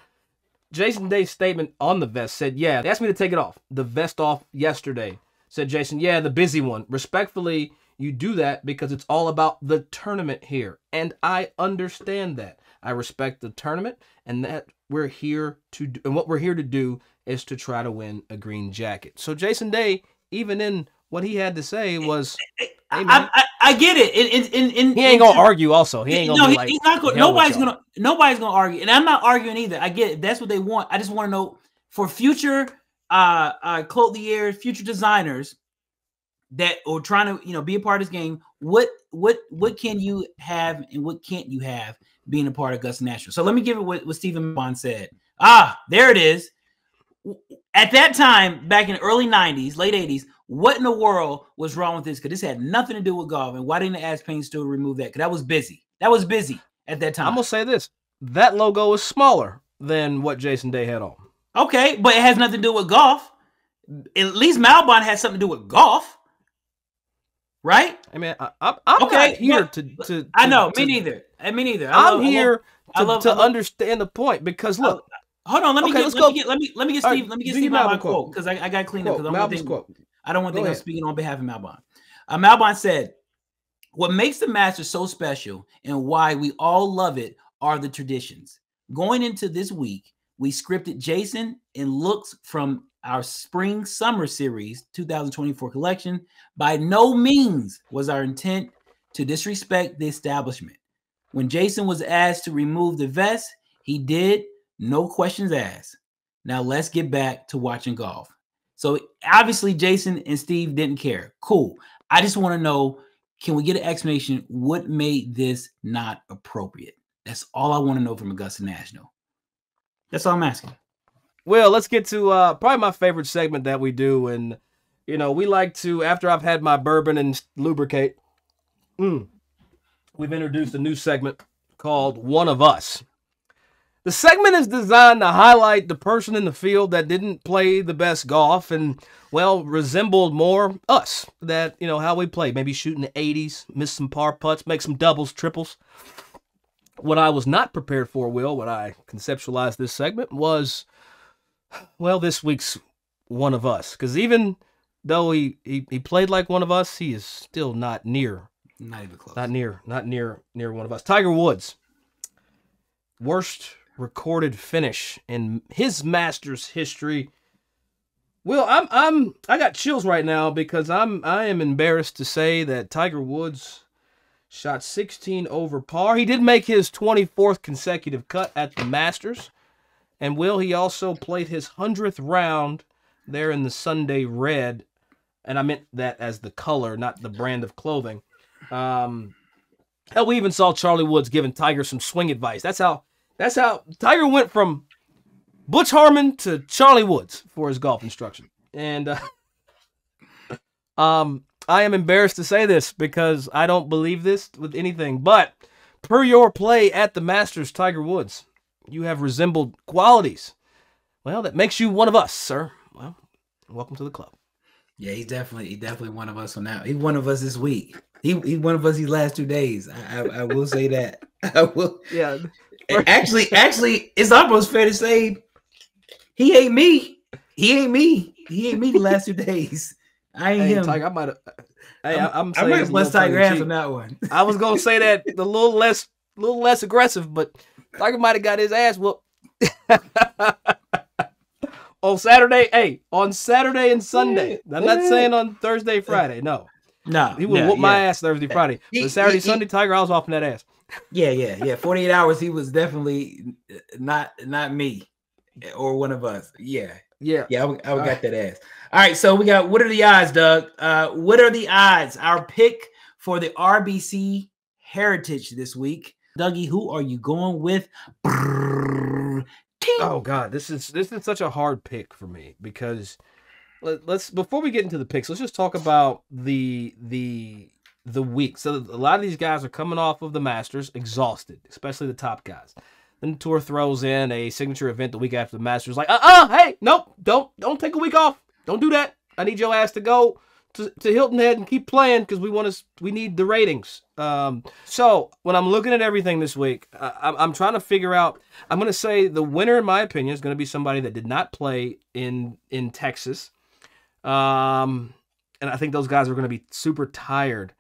Jason Day's statement on the vest said, "Yeah, they asked me to take it off. The vest off yesterday." Said Jason, "Yeah, the busy one. Respectfully, you do that because it's all about the tournament here. And I understand that. I respect the tournament and that we're here to do, and what we're here to do is to try to win a green jacket." So Jason Day, even in what he had to say, was, hey, I get it. He ain't gonna argue. Also, he ain't gonna. He's not going. Nobody's gonna argue, and I'm not arguing either. I get it. That's what they want. I just want to know for future clothier, future designers that are trying to be a part of this game. What can you have and what can't you have being a part of Augusta National? So let me give it what Stephen Bond said. There it is. At that time, back in the early 90s, late 80s, what in the world was wrong with this? Because this had nothing to do with golf. And why didn't they ask Payne Stewart to remove that? Because that was busy. That was busy at that time. I'm going to say this. That logo is smaller than what Jason Day had on. Okay, but it has nothing to do with golf. At least Malbon has something to do with golf. Right? I mean, I'm not here to I know, me neither. Me neither. I'm here to understand the point because look. Hold on, let me get Steve Malbon quote because I got to clean up because I don't want to think I'm speaking on behalf of Malbon. Malbon said, "What makes the Masters so special and why we all love it are the traditions. Going into this week, we scripted Jason and looks from our spring summer series 2024 collection. By no means was our intent to disrespect the establishment. When Jason was asked to remove the vest, he did. No questions asked. Now let's get back to watching golf." So obviously Jason and Steve didn't care. Cool. I just want to know, can we get an explanation what made this not appropriate? That's all I want to know from Augusta National. That's all I'm asking. Well, let's get to probably my favorite segment that we do. And, we like to, after I've had my bourbon and lubricate, we've introduced a new segment called One of Us. The segment is designed to highlight the person in the field that didn't play the best golf and, resembled more us. That, how we play. Maybe shooting the 80s, miss some par putts, make some doubles, triples. What I was not prepared for, Will, when I conceptualized this segment was, this week's One of Us. Because even though he played like one of us, he is still not near. Not even close. Not near one of us. Tiger Woods. Worst recorded finish in his Masters history. Well, I got chills right now because I am embarrassed to say that Tiger Woods shot 16 over par. He did make his 24th consecutive cut at the Masters. And he also played his 100th round there in the Sunday Red. And I meant that as the color, not the brand of clothing. Hell, we even saw Charlie Woods giving Tiger some swing advice. That's how Tiger went from Butch Harmon to Charlie Woods for his golf instruction. And I am embarrassed to say this because I don't believe this with anything. But per your play at the Masters, Tiger Woods, you have resembled qualities. Well, that makes you one of us, sir. Well, welcome to the club. Yeah, he's definitely one of us on that. He's one of us this week. He's one of us these last 2 days. I will say that. I will. Yeah. Actually, it's almost fair to say he ain't me. He ain't me the last 2 days. I ain't Hey, him. Tiger, I might have. Hey, I'm I saying might this have a blessed little Tiger ass tongue-in-cheek. on that one. I was gonna say that a little less aggressive, but Tiger might have got his ass whooped on Saturday. Hey, on Saturday and Sunday. I'm not saying on Thursday, Friday. No, No, he would whoop my ass Thursday, Friday. But Saturday, Sunday, Tiger, I was off in that ass. Yeah. 48 hours. He was definitely not me or one of us. Yeah. I would got that ass. All right, so we got, what are the odds, Doug? What are the odds? Our pick for the RBC Heritage this week. Dougie, who are you going with? Oh God, this is such a hard pick for me because let's before we get into the picks, let's just talk about the week. So a lot of these guys are coming off of the Masters exhausted, especially the top guys. Then the tour throws in a signature event the week after the Masters, like, hey, nope, don't take a week off. Don't do that. I need your ass to go to Hilton Head and keep playing because we need the ratings. So when I'm looking at everything this week, I'm trying to figure out. I'm going to say the winner, in my opinion, is going to be somebody that did not play in Texas, and I think those guys are going to be super tired.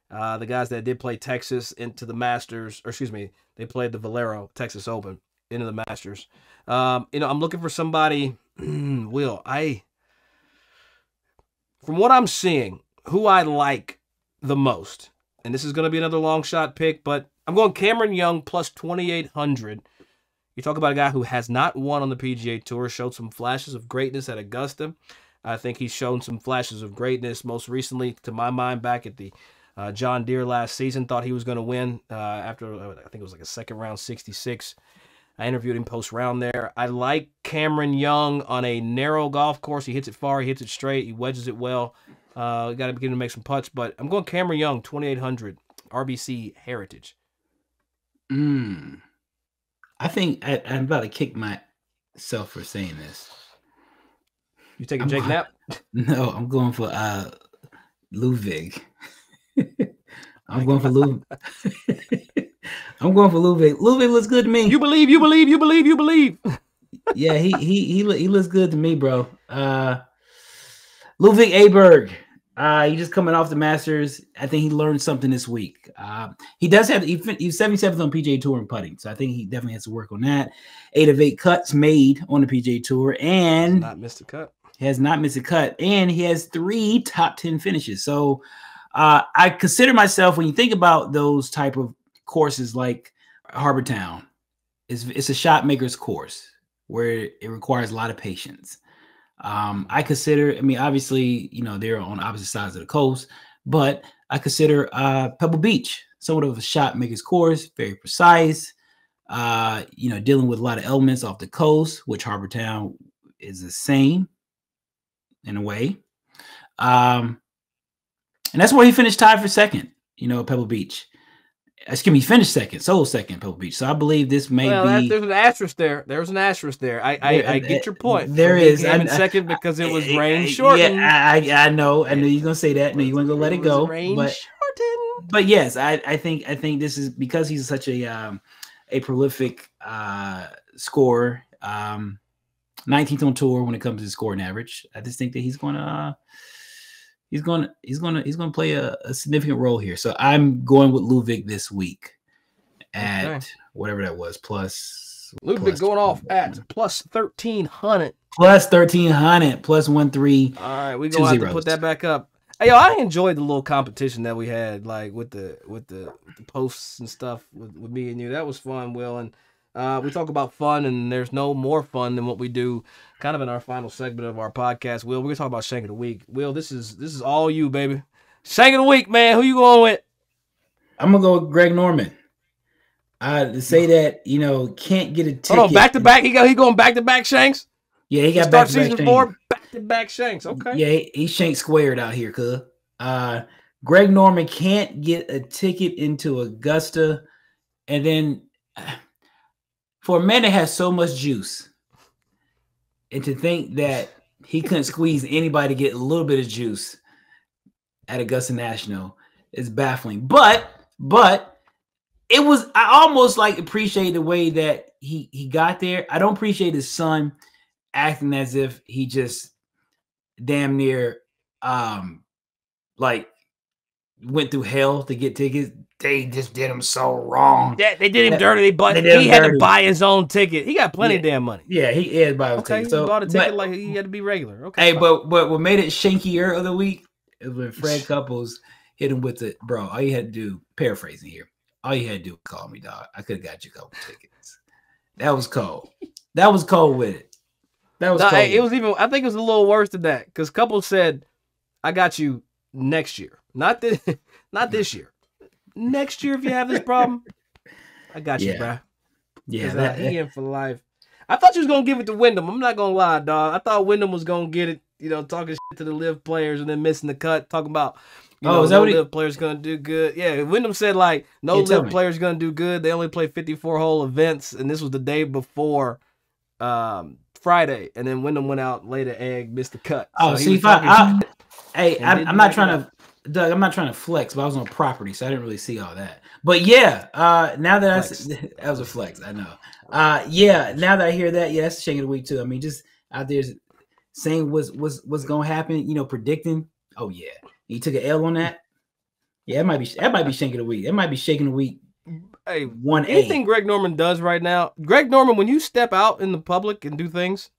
The guys that did play Texas into the Masters, or excuse me, they played the Valero Texas Open into the Masters. I'm looking for somebody. From what I'm seeing, who I like the most, and this is going to be another long shot pick, but I'm going Cameron Young plus 2,800. You talk about a guy who has not won on the PGA Tour, showed some flashes of greatness at Augusta. I think he's shown some flashes of greatness most recently, to my mind, back at the John Deere last season. Thought he was going to win after, I think it was like a second round 66. I interviewed him post-round there. I like Cameron Young on a narrow golf course. He hits it far. He hits it straight. He wedges it well. Got to begin to make some putts. But I'm going Cameron Young, 2,800, RBC Heritage. I think I'm about to kick myself for saying this. You taking Jake Knapp? No, I'm going for Ludvig. I'm going for Ludvig. I'm going for Ludvig. Ludvig looks good to me. You believe. Yeah, he looks good to me, bro. Ludvig Aberg. He just coming off the Masters. I think he learned something this week. He does have he's 77th on PGA Tour in putting, so I think he definitely has to work on that. 8 of 8 cuts made on the PGA Tour, and has not missed a cut. Has not missed a cut, and he has 3 top 10 finishes. So I consider myself, when you think about those type of courses like Harbor Town, it's a shot maker's course where it requires a lot of patience. I consider, obviously, they're on opposite sides of the coast, but I consider Pebble Beach somewhat of a shot maker's course, very precise, dealing with a lot of elements off the coast, which Harbor Town is the same in a way. And that's where he finished tied for second, Pebble Beach. Excuse me, he finished solo second at Pebble Beach. So I believe this may be. There's an asterisk there. There's an asterisk there. I get your point. There is. I'm in second because it was rain shortened. Yeah, I know. I knew you were gonna say that. No, you weren't gonna let it go. Rain shortened. But yes, I think this is because he's such a prolific scorer. 19th on tour when it comes to scoring average. I just think that he's gonna play a significant role here. So I'm going with Ludvig this week at whatever that was, plus Ludvig going off at plus 1,300. Plus 1,300, plus 1-3. All right, we're gonna have to put that back up. Hey, I enjoyed the little competition that we had, like with the posts and stuff with me and you. That was fun, Will. And we talk about fun, and there's no more fun than what we do kind of in our final segment of our podcast. Will, we're going to talk about Shank of the Week. Will, this is all you, baby. Shank of the Week, man. Who you going with? I'm going to go with Greg Norman. To say that, can't get a ticket. Hold on, back-to-back? He going back-to-back Shanks? Yeah, he got back-to-back season 4, back-to-back Shanks. Okay. Yeah, he Shank squared out here, cuz. Greg Norman can't get a ticket into Augusta, and then for a man that has so much juice, and to think that he couldn't squeeze anybody to get a little bit of juice at Augusta National is baffling. But it was, I almost appreciate the way that he got there. I don't appreciate his son acting as if he just damn near like went through hell to get tickets. They just did him so wrong. Yeah, they did him dirty. He had to buy his own ticket. He got plenty of damn money. Yeah, he had to buy his ticket. So he bought a ticket like he had to be regular. Okay. Hey, but what made it shankier of the week is when Fred Couples hit him with the bro. All you had to do, paraphrasing here, all you had to do was call me, dog. I could have got you a couple tickets. That was cold. That was cold with it. That was cold. Hey, it was even. I think it was a little worse than that because Couples said, "I got you next year, not this year. Next year, if you have this problem, I got you, bro. Yeah, he in for life." I thought you was gonna give it to Wyndham. I'm not gonna lie, dog. I thought Wyndham was gonna get it. You know, talking shit to the live players and then missing the cut. Talking about, is that what live players gonna do good? Yeah, Wyndham said like no live players gonna do good. They only play 54 hole events, and this was the day before Friday, and then Wyndham went out, laid an egg, missed the cut. Oh, so see, I'm not trying to. Doug, I'm not trying to flex, but I was on property, so I didn't really see all that. But yeah, now that that was a flex, I know. Yeah, now that I hear that, yeah, that's the shank of the week too. I mean, just out there saying what's gonna happen, predicting. Oh yeah, he took an L on that. Yeah, that might be shank of the week. That might be shaking the week. Hey, anything Greg Norman does right now, Greg Norman, when you step out in the public and do things.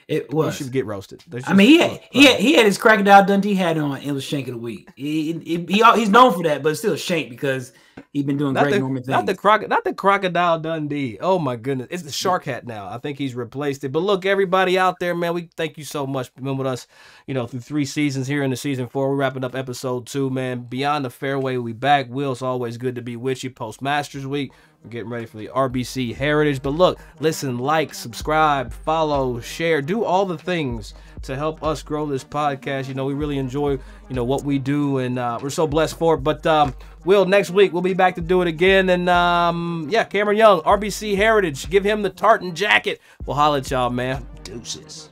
It was. You should get roasted. I mean, he had his Crocodile Dundee hat on. It was shank of the week. He's known for that, but it's still shank because he's been doing Greg Norman things. Not the Crocodile Dundee. Oh my goodness, it's the shark hat now. I think he's replaced it. But look, everybody out there, man, we thank you so much for being with us. Through 3 seasons here in the season 4. We're wrapping up episode 2, man. Beyond the Fairway, we back. Will, it's always good to be with you. Post Masters Week. We're getting ready for the RBC Heritage. But look, listen, like, subscribe, follow, share, do all the things to help us grow this podcast. We really enjoy, what we do, and we're so blessed for it. But Will, next week we'll be back to do it again. And Cameron Young, RBC Heritage, give him the tartan jacket. We'll holler at y'all, man. Deuces.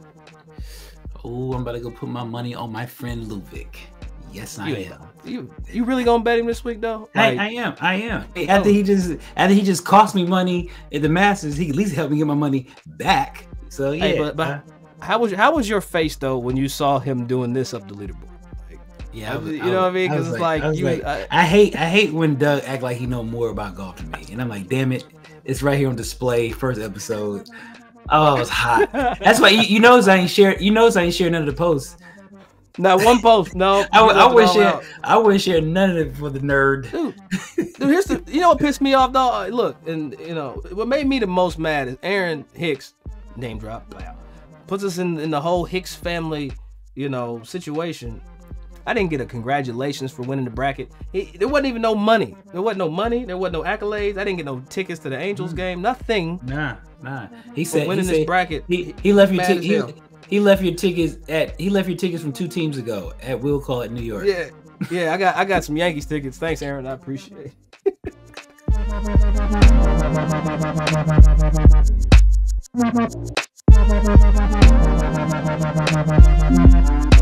Oh, I'm about to go put my money on my friend Ludvig. Yes, I am. You really gonna bet him this week though? I am. After he just cost me money at the Masters, he at least helped me get my money back. So yeah. Hey, but how was your face though when you saw him doing this up the leaderboard? Yeah, you know what I mean? Because it's I hate when Doug act like he know more about golf than me, and I'm like, damn it, it's right here on display. First episode. Oh, it was hot. That's why you notice I ain't share. You notice I ain't share none of the posts. Not one post. No, I wouldn't share none of it for the nerd. Dude, here's what pissed me off, though. Look, and what made me the most mad is Aaron Hicks, name drop, puts us in the whole Hicks family, situation. I didn't get a congratulations for winning the bracket. There wasn't even no money. There wasn't no money. There wasn't no accolades. I didn't get no tickets to the Angels game. Nothing. Nah. He said winning this bracket. He left your ticket. He left your tickets from 2 teams ago at Will Call at New York. Yeah. I got some Yankees tickets. Thanks, Aaron. I appreciate it.